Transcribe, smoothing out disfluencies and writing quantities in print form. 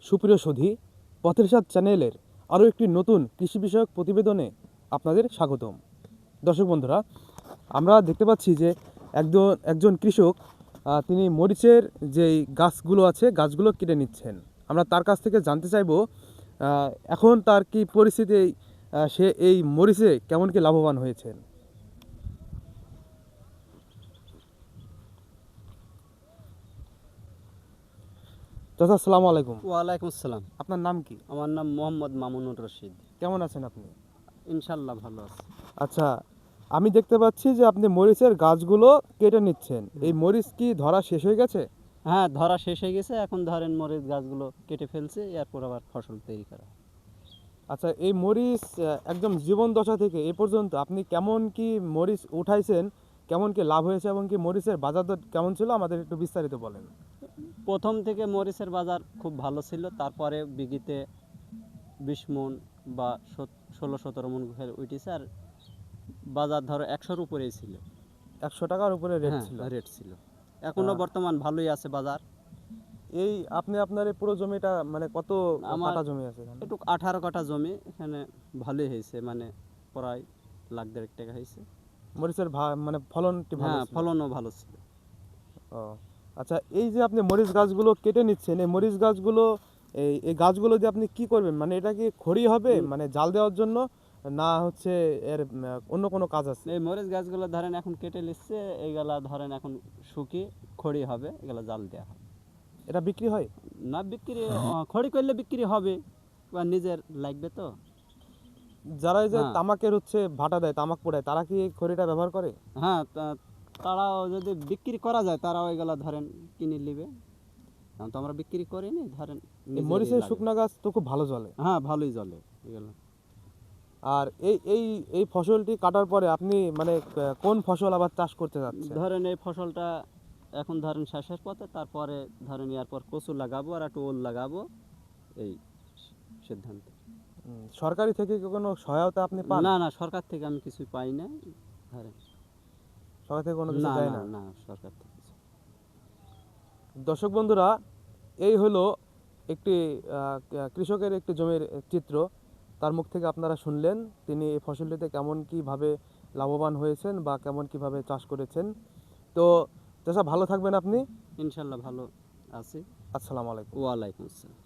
সুপ্রিয় সুধী, পথের সাথ চ্যানেলের আরও একটি নতুন কৃষি বিষয়ক প্রতিবেদনে আপনাদের স্বাগতম। দর্শক বন্ধুরা, আমরা দেখতে পাচ্ছি যে একজন কৃষক তিনি মরিচের যেই গাছগুলো আছে গাছগুলো কেটে নিচ্ছেন। আমরা তার কাছ থেকে জানতে চাইব এখন তার কি পরিস্থিতি, সে এই মরিচে কেমন কি লাভবান হয়েছেন। চাচা, আসসালামু আলাইকুম। ওয়ালাইকুম আসসালাম। আপনার নাম কি? আমার নাম মোহাম্মদ মামুনুর রশিদ। কেমন আছেন আপনি? ইনশাল্লাহ ভালো আছে। আচ্ছা, আমি দেখতে পাচ্ছি যে আপনি মরিচের গাছগুলো কেটে নিচ্ছেন। এই মরিচ কি ধরা শেষ হয়ে গেছে? হ্যাঁ, ধরা শেষ হয়ে গেছে। এখন ধরেন মরিচ গাছগুলো কেটে ফেলছে, এরপর আবার ফসল তৈরি করা। আচ্ছা, এই মরিচ একদম জীবন দশা থেকে এ পর্যন্ত আপনি কেমন কি মরিচ উঠাইছেন, কেমন কি লাভ হয়েছে এবং কি মরিচের বাজার দর কেমন ছিল আমাদের একটু বিস্তারিত বলেন। প্রথম থেকে মরিচের বাজার খুব ভালো ছিল, তারপরে বিঘিতে 20 মন বা 16-17 মন করে উঠেছে। আর বাজার ধরো 100-র উপরেই ছিল। 100 টাকার উপরে রেট হ্যাঁ, ছিল। রেট ছিল। এখনো বর্তমান ভালোই আছে বাজার। এই আপনার এই পুরো জমিটা মানে কত আমার কাঠা জমি আছে এখানে? একটু 18 কাঠা জমি, এখানে ভালোই হয়েছে, মানে প্রায় $1,50,000 হয়েছে। মরিচের মানে ফলনটি ভালো হ্যাঁ, ছিল? ফলনও ভালো ছিল। ও আচ্ছা, এই যে আপনি মরিচ গাছগুলো কেটে নিচ্ছেন, এই মরিচ গাছগুলো এই গাছগুলো দিয়ে আপনি কি করবেন? মানে এটা কি খড়ি হবে, মানে জাল দেওয়ার জন্য, না হচ্ছে এর অন্য কোনো কাজ আছে? এই মরিচ গাছগুলো ধরেন এখন কেটে নিচ্ছে, এইগুলা ধরেন এখন শুকিয়ে খড়ি হবে, এগুলা জাল দেওয়া হবে। এটা বিক্রি হয়? না বিক্রি, খড়ি করলে বিক্রি হবে বা নিজের লাগবে তো। যারা এই যে হ্যাঁ। তামাকের হচ্ছে ভাটা দেয়, তামাক পোড়ায়, তারা কি এই খড়িটা ব্যবহার করে? হ্যাঁ, তারাও যদি বিক্রি করা যায় তারাও এগুলা ধরেন কিনে নেবে। এখন তো আমরা বিক্রি করিনি, ধরেন এই নিজেরই মরিচের লাগে। শুকনা গাছ তো খুব ভালো জ্বলে। হ্যাঁ, ভালোই জ্বলে এগুলো। আর এই এই এই ফসলটি কাটার পরে আপনি মানে কোন ফসল আবার চাষ করতে যাচ্ছেন? ধরেন এই ফসলটা এখন ধরেন শেষের পথে, তারপরে ধরেন এরপর কচু লাগাবো আর একটু ওল লাগাবো, এই সিদ্ধান্ত। সরকারি থেকে কি কোনো সহায়তা আপনি পান? না না, সরকার থেকে আমি কিছুই পাই না। ধরেন সরকার থেকে কোনো কিছু না দেয় না না? না, সরকার থেকে কিছু। দর্শক বন্ধুরা, এই হলো একটি কৃষকের একটি জমির চিত্র। তার মুখ থেকে আপনারা শুনলেন তিনি এই ফসলটিতে কেমন কীভাবে লাভবান হয়েছেন বা কেমন কীভাবে চাষ করেছেন। তো চাষা, ভালো থাকবেন আপনি। ইনশাল্লাহ ভালো আছি। আসসালামু আলাইকুম। ওয়ালাইকুম আসসালাম।